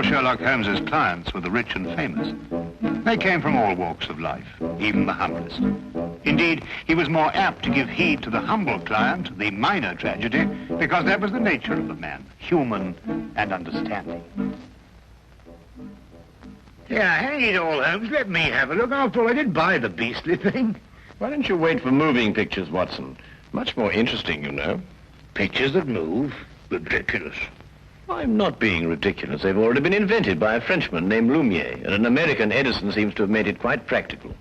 Sherlock Holmes's clients were the rich and famous. They came from all walks of life, even the humblest. Indeed, he was more apt to give heed to the humble client, the minor tragedy, because that was the nature of the man, human and understanding. Yeah, hang it all, Holmes. Let me have a look. After all, I did buy the beastly thing. Why don't you wait for moving pictures, Watson? Much more interesting, you know. Pictures that move? Ridiculous. I'm not being ridiculous. They've already been invented by a Frenchman named Lumiere, and an American, Edison, seems to have made it quite practical.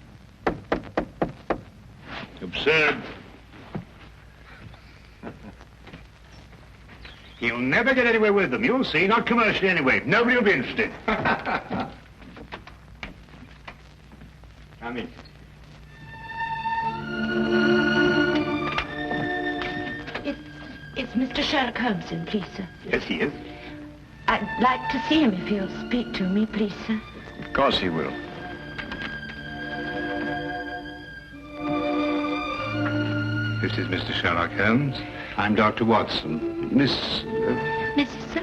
Absurd. He'll never get anywhere with them, you'll see. Not commercially anyway. Nobody will be interested. Come in. It's Mr. Sherlock Holmes in, please, sir. Yes, he is. I'd like to see him if he'll speak to me, please, sir. Of course he will. This is Mr. Sherlock Holmes. I'm Dr. Watson. Mrs. sir.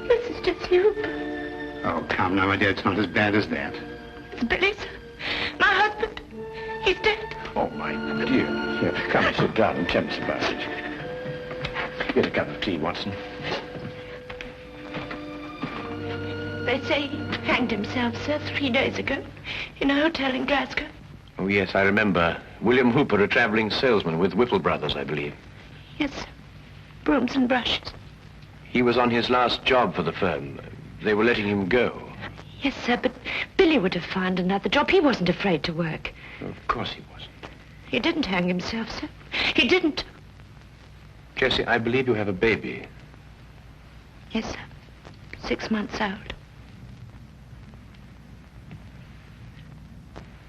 Mrs. Jessie Hooper. Oh, come now, my dear. It's not as bad as that. It's Billy, sir. My husband. He's dead. Oh, my dear. Here, come and sit down and tell us about it. Get a cup of tea, Watson. They say he hanged himself, sir, 3 days ago in a hotel in Glasgow. Oh, yes, I remember. William Hooper, a traveling salesman with Whipple Brothers, I believe. Yes, sir. Brooms and brushes. He was on his last job for the firm. They were letting him go. Yes, sir, but Billy would have found another job. He wasn't afraid to work. Of course he wasn't. He didn't hang himself, sir. He didn't. Jessie, I believe you have a baby. Yes, sir. 6 months old.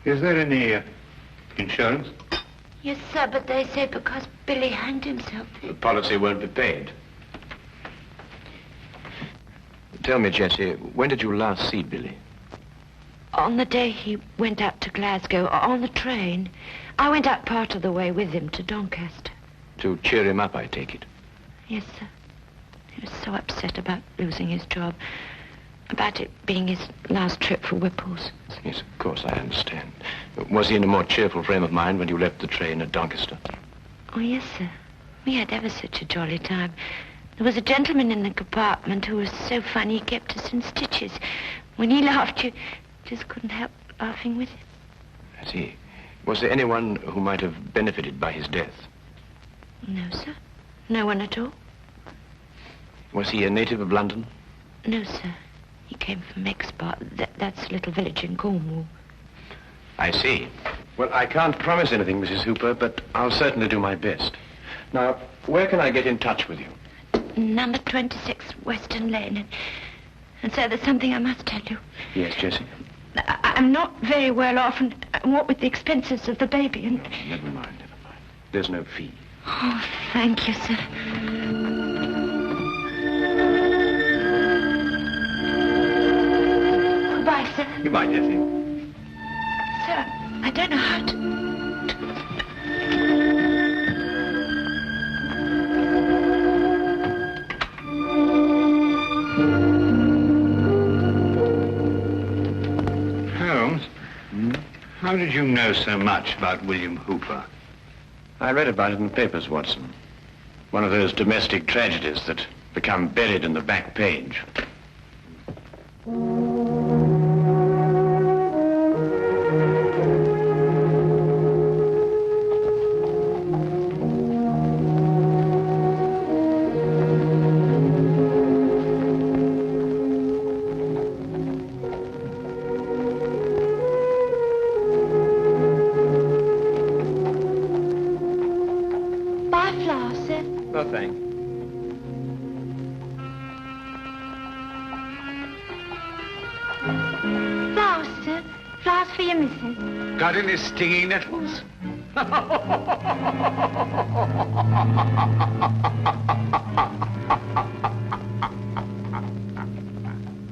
Is there any insurance? Yes, sir, but they say because Billy hanged himself. The policy won't be paid. Tell me, Jessie, when did you last see Billy? On the day he went out to Glasgow, on the train. I went out part of the way with him to Doncaster. To cheer him up, I take it. Yes, sir. He was so upset about losing his job, about it being his last trip for Whipples. Yes, of course, I understand. Was he in a more cheerful frame of mind when you left the train at Doncaster? Oh, yes, sir. We had ever such a jolly time. There was a gentleman in the compartment who was so funny he kept us in stitches. When he laughed, you just couldn't help laughing with him. I see. Was there anyone who might have benefited by his death? No, sir. No one at all. Was he a native of London? No, sir. He came from Exbar. That's a little village in Cornwall. I see. Well, I can't promise anything, Mrs. Hooper, but I'll certainly do my best. Now, where can I get in touch with you? Number 26 Western Lane. And sir, there's something I must tell you. Yes, Jessie? I'm not very well off, and what with the expenses of the baby and... No, never mind, never mind. There's no fee. Oh, thank you, sir. Goodbye, sir. Goodbye, Jessie. Sir, I don't know how to... Holmes, how did you know so much about William Hooper? I read about it in the papers, Watson. One of those domestic tragedies that become buried in the back page. No, thanks. Flowers, sir. Flowers for your missus. Got any stinging nettles?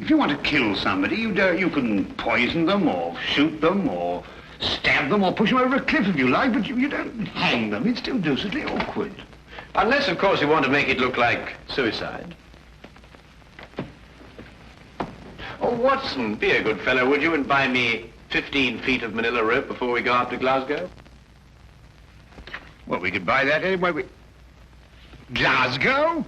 If you want to kill somebody, you can poison them or shoot them or stab them or push them over a cliff if you like, but you don't hang them. It's still deucedly awkward. Unless, of course, you want to make it look like suicide. Oh, Watson, be a good fellow, would you, and buy me 15 feet of manila rope before we go up to Glasgow? Well, we could buy that anyway. Glasgow?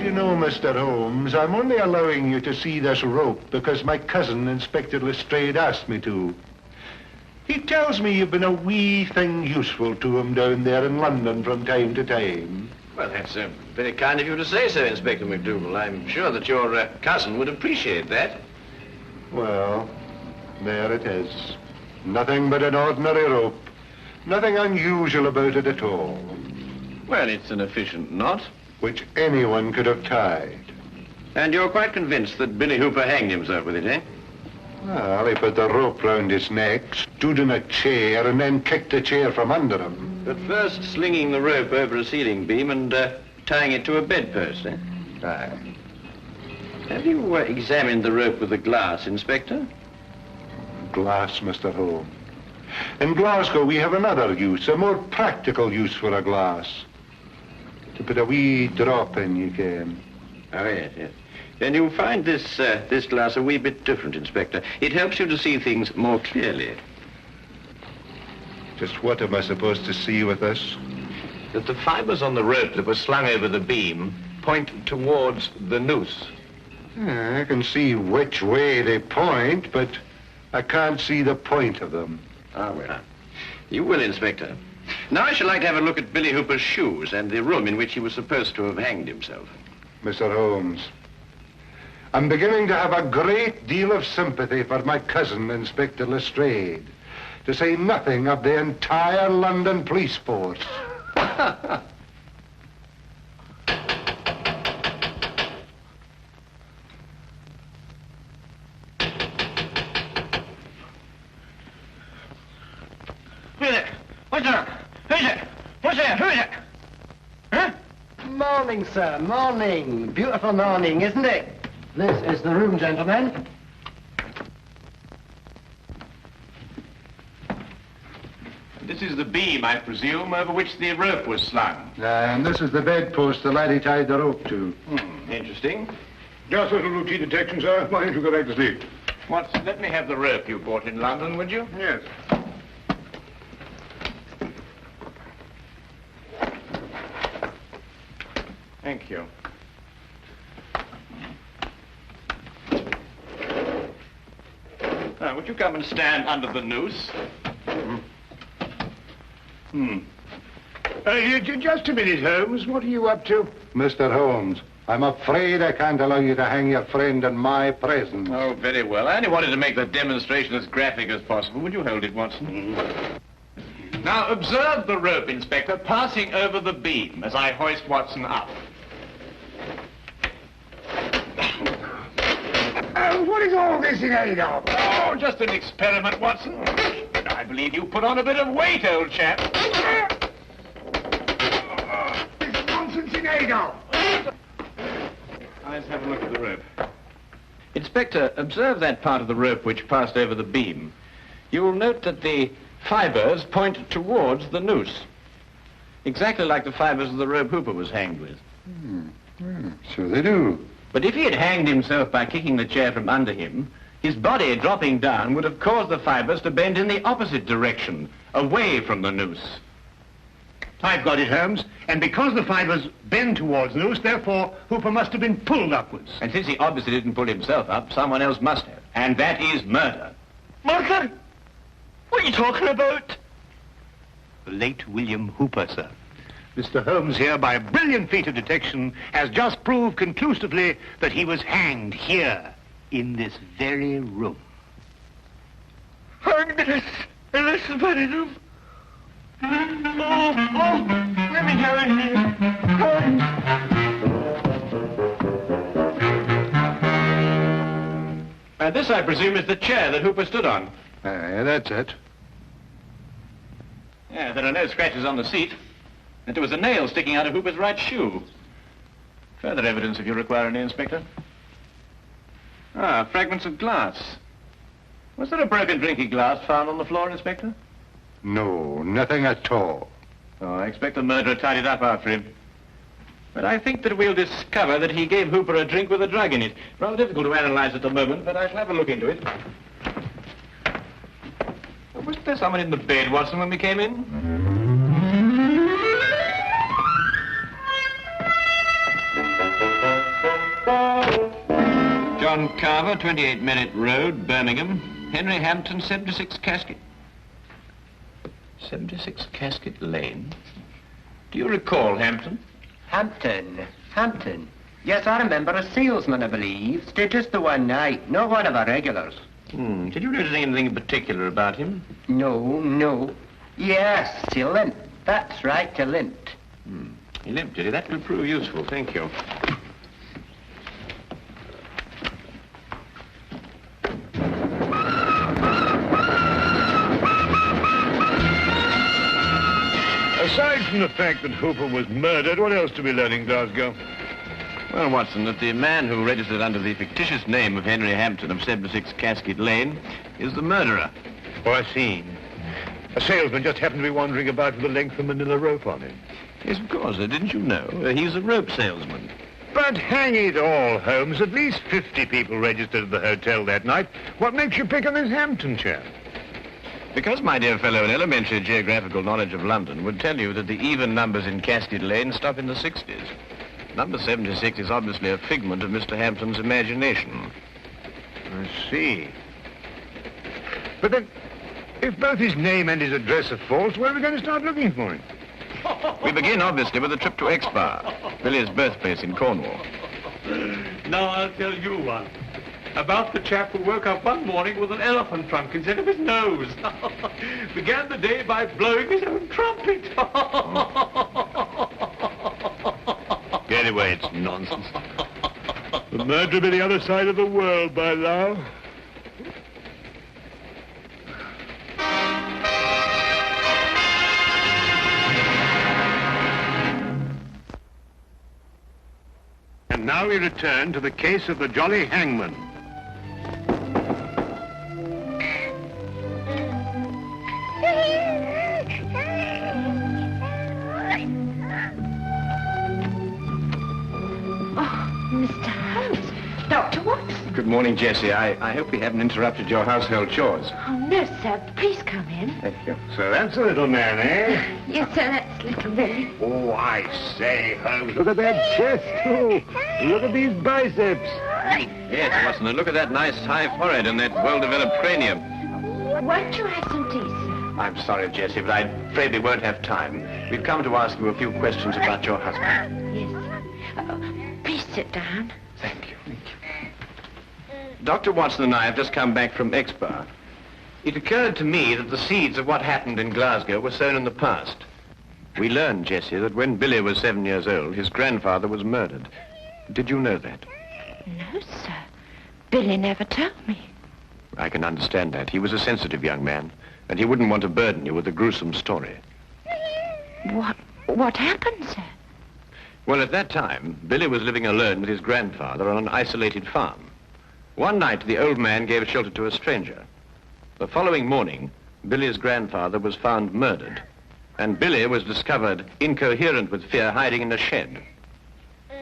You know, Mr. Holmes, I'm only allowing you to see this rope because my cousin, Inspector Lestrade, asked me to. He tells me you've been a wee thing useful to him down there in London from time to time. Well, that's very kind of you to say so, Inspector McDougal. I'm sure that your cousin would appreciate that. Well, there it is. Nothing but an ordinary rope. Nothing unusual about it at all. Well, it's an efficient knot. Which anyone could have tied. And you're quite convinced that Billy Hooper hanged himself with it, eh? Well, he put the rope round his neck, stood in a chair, and then kicked the chair from under him. But first slinging the rope over a ceiling beam and tying it to a bedpost, eh? Aye. Have you examined the rope with the glass, Inspector? Glass, Mr. Holmes. In Glasgow, we have another use, a more practical use for a glass. To put a wee drop in, you can. Oh, yes, yes. Then you'll find this glass a wee bit different, Inspector. It helps you to see things more clearly. Just what am I supposed to see with this? That the fibers on the rope that were slung over the beam point towards the noose. Yeah, I can see which way they point, but I can't see the point of them. Ah, well. You will, Inspector. Now I should like to have a look at Billy Hooper's shoes and the room in which he was supposed to have hanged himself. Mr. Holmes, I'm beginning to have a great deal of sympathy for my cousin, Inspector Lestrade, to say nothing of the entire London police force. What's that? Who's it? What's that? Who is it? Huh? Morning, sir. Morning. Beautiful morning, isn't it? This is the room, gentlemen. This is the beam, I presume, over which the rope was slung. And this is the bedpost the laddie tied the rope to. Interesting. Just a little routine detection, sir. Why don't you go back to sleep? Watson, let me have the rope you bought in London, would you? Yes. Thank you. Now, would you come and stand under the noose? Just a minute, Holmes. What are you up to? Mr. Holmes, I'm afraid I can't allow you to hang your friend in my presence. Oh, very well. I only wanted to make the demonstration as graphic as possible. Would you hold it, Watson? Now, observe the rope, Inspector, passing over the beam as I hoist Watson up. What is all this in aid of? Oh, just an experiment, Watson. And I believe you put on a bit of weight, old chap. This nonsense in aid of. Let's have a look at the rope. Inspector, observe that part of the rope which passed over the beam. You will note that the fibers point towards the noose. Exactly like the fibers of the rope Hooper was hanged with. So they do. But if he had hanged himself by kicking the chair from under him, his body dropping down would have caused the fibers to bend in the opposite direction, away from the noose. I've got it, Holmes. And because the fibers bend towards the noose, therefore, Hooper must have been pulled upwards. And since he obviously didn't pull himself up, someone else must have. And that is murder. Murder? What are you talking about? The late William Hooper, sir. Mr. Holmes here, by a brilliant feat of detection, has just proved conclusively that he was hanged here, in this very room. Hanged in this very room? Let me go in here. And this, I presume, is the chair that Hooper stood on. That's it. Yeah, there are no scratches on the seat. And there was a nail sticking out of Hooper's right shoe. Further evidence if you require any, Inspector. Ah, fragments of glass. Was there a broken drinking glass found on the floor, Inspector? No, nothing at all. Oh, I expect the murderer tied it up after him. But I think that we'll discover that he gave Hooper a drink with a drug in it. Rather difficult to analyze at the moment, but I shall have a look into it. Wasn't there someone in the bed, Watson, when we came in? John Carver, 28 Minute Road, Birmingham. Henry Hampton, 76 Casket. 76 Casket Lane? Do you recall Hampton? Hampton. Yes, I remember a salesman, I believe. Stayed just the one night, not one of our regulars. Did you notice anything in particular about him? No. Yes, he limped. That's right, he limped. He limped, did he? That will prove useful, thank you. Aside from the fact that Hooper was murdered, what else do we learn in Glasgow? Well, Watson, that the man who registered under the fictitious name of Henry Hampton of 76 Casket Lane is the murderer. Oh, I see. A salesman just happened to be wandering about with a length of manila rope on him. Yes, of course. Didn't you know? He's a rope salesman. But hang it all, Holmes, at least 50 people registered at the hotel that night. What makes you pick on this Hampton chap? Because, my dear fellow, an elementary geographical knowledge of London would tell you that the even numbers in Casket Lane stop in the 60s. Number 76 is obviously a figment of Mr. Hampton's imagination. I see. But then, if both his name and his address are false, where are we going to start looking for him? We begin, obviously, with a trip to Exeter, Billy's birthplace in Cornwall. Now I'll tell you one. About the chap who woke up one morning with an elephant trunk instead of his nose. Began the day by blowing his own trumpet. Anyway, it's nonsense. The murderer be the other side of the world by now. And now we return to the case of the Jolly Hangman. Mr. Holmes. Dr. Watson. Good morning, Jessie. I hope we haven't interrupted your household chores. Oh, no, sir. Please come in. Thank you. So that's a little man, eh? Yes, sir, that's little Billy. Oh, I say, Holmes, look at that chest, too. Look at these biceps. Yes, Watson, and look at that nice high forehead and that well-developed cranium. Won't you have some tea, sir? I'm sorry, Jessie, but I'm afraid we won't have time. We've come to ask you a few questions about your husband. Yes. Please sit down. Thank you. Dr. Watson and I have just come back from Exeter. It occurred to me that the seeds of what happened in Glasgow were sown in the past. We learned, Jessie, that when Billy was 7 years old, his grandfather was murdered. Did you know that? No, sir. Billy never told me. I can understand that. He was a sensitive young man, and he wouldn't want to burden you with a gruesome story. What happened, sir? Well, at that time, Billy was living alone with his grandfather on an isolated farm. One night, the old man gave shelter to a stranger. The following morning, Billy's grandfather was found murdered, and Billy was discovered incoherent with fear, hiding in a shed.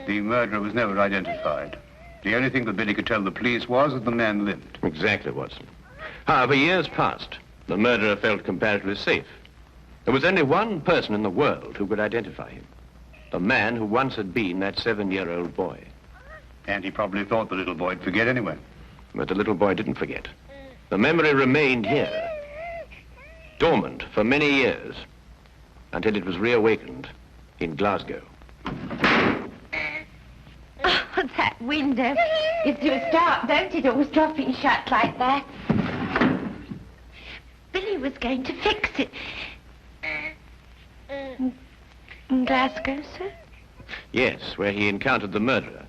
The murderer was never identified. The only thing that Billy could tell the police was that the man limped. Exactly, Watson. However, years passed. The murderer felt comparatively safe. There was only one person in the world who could identify him. The man who once had been that 7-year-old boy. And he probably thought the little boy'd forget anyway. But the little boy didn't forget. The memory remained here, dormant for many years, until it was reawakened in Glasgow. Oh, that window gives you a start, don't it? Always dropping shut like that. Billy was going to fix it. In Glasgow, sir? Yes, where he encountered the murderer.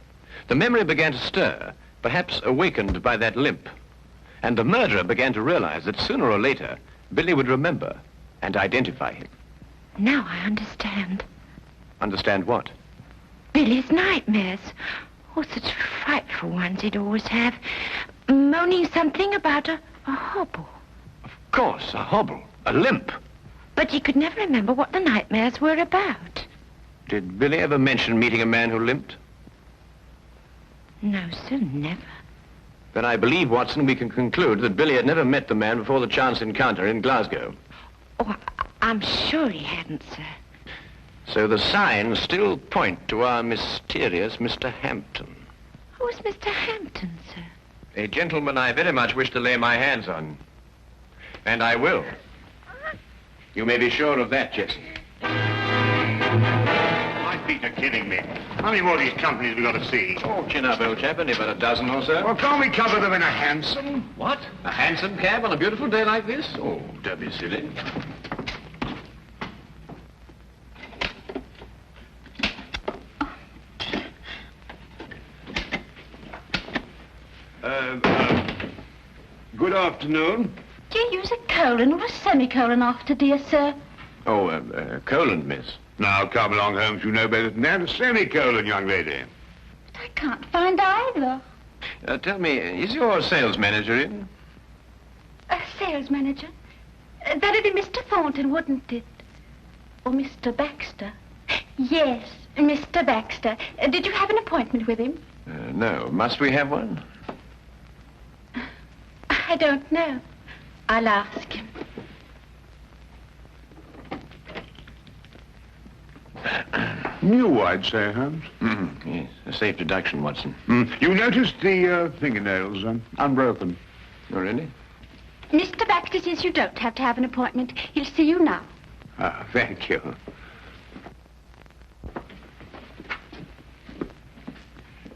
The memory began to stir, perhaps awakened by that limp. And the murderer began to realize that sooner or later, Billy would remember and identify him. Now I understand. Understand what? Billy's nightmares. Oh, such frightful ones he'd always have. Moaning something about a hobble. Of course, a hobble, a limp. But he could never remember what the nightmares were about. Did Billy ever mention meeting a man who limped? No, sir, never. Then I believe, Watson, we can conclude that Billy had never met the man before the chance encounter in Glasgow. Oh, I'm sure he hadn't, sir. So the signs still point to our mysterious Mr. Hampton. Who's Mr. Hampton, sir? A gentleman I very much wish to lay my hands on. And I will. You may be sure of that, Jesse. My feet are killing me. How many more of these companies we got to see? Oh, chin up, old chap. Only about a dozen or so. Well, can't we cover them in a hansom? What? A hansom cab on a beautiful day like this? Oh, don't be silly. Good afternoon. Do you use a colon or a semicolon after, dear sir? Oh, colon, miss. Now, come along, Holmes. You know better than that. A semicolon, young lady. But I can't find either. Tell me, is your sales manager in? A sales manager? That'd be Mr. Thornton, wouldn't it? Or Mr. Baxter? Yes, Mr. Baxter. Did you have an appointment with him? No. Must we have one? I don't know. I'll ask him. New, I'd say, Holmes. Yes, a safe deduction, Watson. You noticed the fingernails unbroken. Oh, really? Mr. Baxter says you don't have to have an appointment. He'll see you now. Ah, thank you.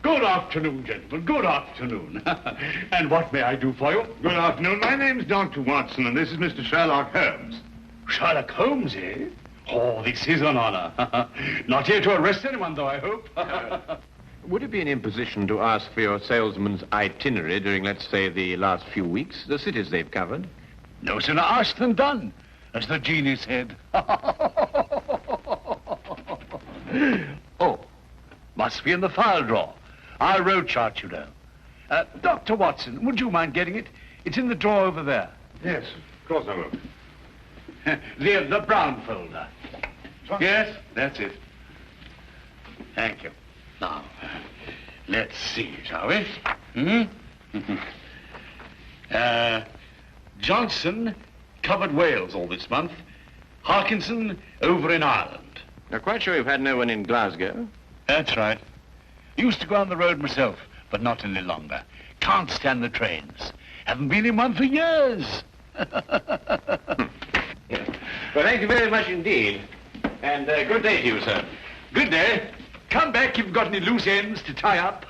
Good afternoon, gentlemen. Good afternoon. And what may I do for you? Good afternoon. My name's Dr. Watson, and this is Mr. Sherlock Holmes. Sherlock Holmes, eh? Oh, this is an honor. Not here to arrest anyone, though, I hope. Would it be an imposition to ask for your salesman's itinerary during, let's say, the last few weeks? The cities they've covered? No sooner asked than done, as the genie said. Oh, must be in the file drawer. Our road chart, you know. Dr. Watson, would you mind getting it? It's in the drawer over there. Yes, of course I will. The brown folder. Yes, that's it. Thank you. Now, let's see, shall we? Johnson covered Wales all this month. Harkinson over in Ireland. Now, quite sure you've had no one in Glasgow? That's right. Used to go on the road myself, but not any longer. Can't stand the trains. Haven't been in one for years. Well, thank you very much indeed. And good day to you, sir. Good day. Come back if you've got any loose ends to tie up.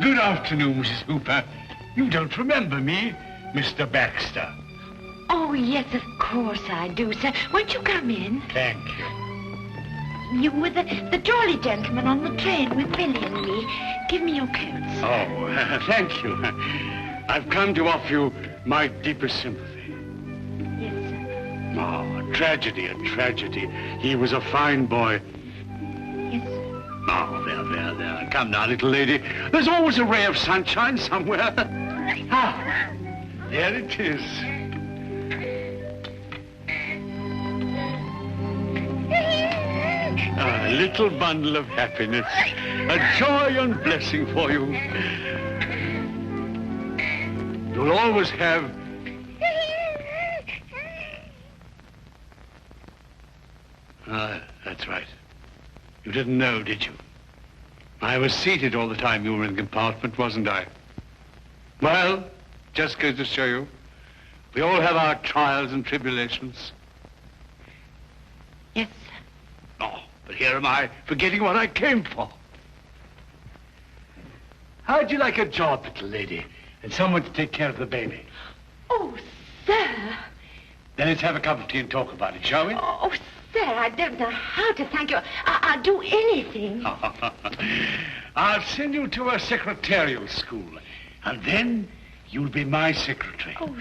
Good afternoon, Mrs. Hooper. You don't remember me, Mr. Baxter. Oh, yes, of course I do, sir. Won't you come in? Thank you. You were the jolly gentleman on the train with Billy and me. Give me your coats. Oh, thank you. I've come to offer you my deepest sympathy. Yes, sir. Oh, a tragedy, a tragedy. He was a fine boy. Yes, sir. Oh, there. Come now, little lady. There's always a ray of sunshine somewhere. Ah, there it is. A little bundle of happiness. A joy and blessing for you. You'll always have... Ah, that's right. You didn't know, did you? I was seated all the time you were in the compartment, wasn't I? Well, just goes to show you, we all have our trials and tribulations. Yes, sir. Oh, but here am I, forgetting what I came for. How'd you like a job, little lady, and someone to take care of the baby? Oh, sir. Then let's have a cup of tea and talk about it, shall we? Oh, sir, I don't know how to thank you. I'll do anything. I'll send you to a secretarial school, and then you'll be my secretary. Oh,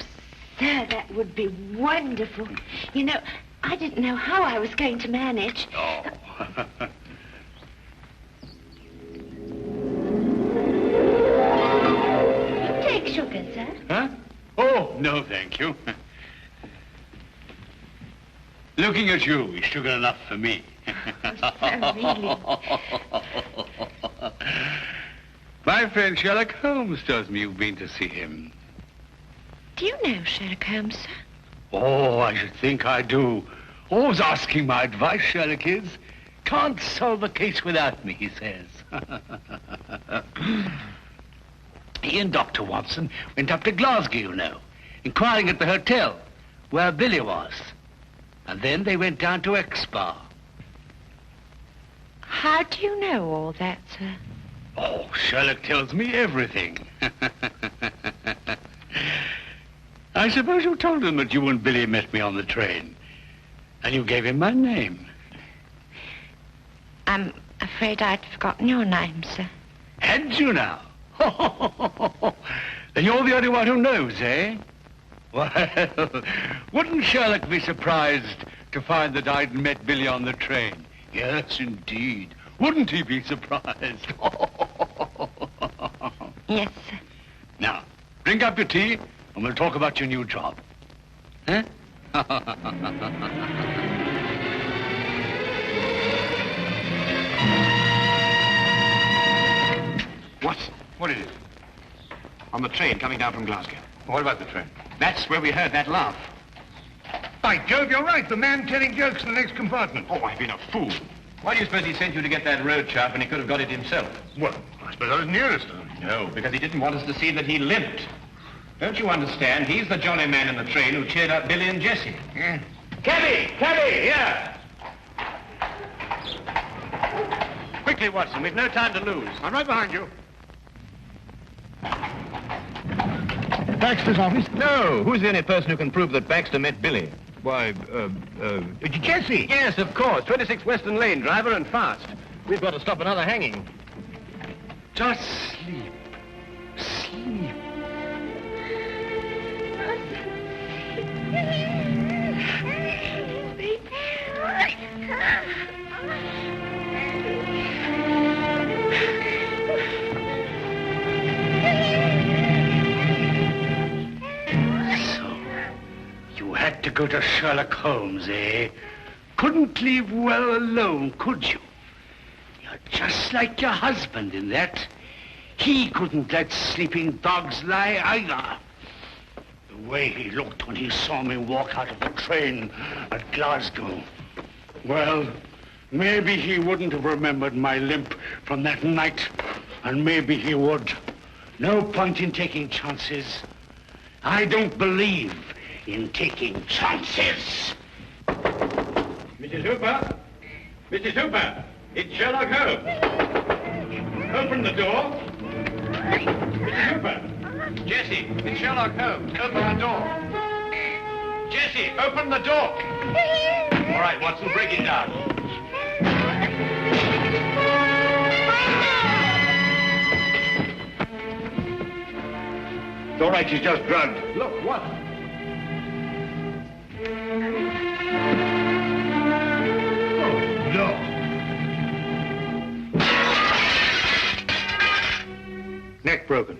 sir, that would be wonderful. You know, I didn't know how I was going to manage. Oh. You take sugar, sir? Huh? Oh, no, thank you. Looking at you is sugar enough for me. Really? My friend Sherlock Holmes tells me you've been to see him. Do you know Sherlock Holmes, sir? Oh, I should think I do. Always asking my advice, Sherlock is. Can't solve a case without me, he says. He and Dr. Watson went up to Glasgow, you know, inquiring at the hotel where Billy was. And then they went down to Exbar. How do you know all that, sir? Oh, Sherlock tells me everything. I suppose you told him that you and Billy met me on the train. And you gave him my name. I'm afraid I'd forgotten your name, sir. Had you now? Then you're the only one who knows, eh? Well, wouldn't Sherlock be surprised to find that I'd met Billy on the train? Yes, indeed. Wouldn't he be surprised? Yes, sir. Now, drink up your tea, and we'll talk about your new job. Huh? What is it? On the train coming down from Glasgow. What about the train? That's where we heard that laugh. By Jove, you're right. The man telling jokes in the next compartment. Oh, I've been a fool. Why do you suppose he sent you to get that road chart when he could have got it himself? Well, I suppose I was nearest to him. No, because he didn't want us to see that he limped. Don't you understand? He's the jolly man in the train who cheered up Billy and Jessie. Yeah. Cabby! Cabby! Here! Quickly, Watson. We've no time to lose. I'm right behind you. Baxter's office? No. Who's the only person who can prove that Baxter met Billy? Why, Jessie. Yes, of course. 26 Western Lane, driver, and fast. We've got to stop another hanging. Just sleep. Sleep. You had to go to Sherlock Holmes, eh? Couldn't leave well alone, could you? You're just like your husband in that. He couldn't let sleeping dogs lie either. The way he looked when he saw me walk out of the train at Glasgow. Well, maybe he wouldn't have remembered my limp from that night, and maybe he would. No point in taking chances. I don't believe in taking chances. Mrs. Hooper? Mrs. Hooper! It's Sherlock Holmes. Open the door. Mrs. Hooper! Jessie, it's Sherlock Holmes. Open the door. Jessie, open the door. All right, Watson, break it down. It's all right, she's just drugged. Look, what? No. Neck broken.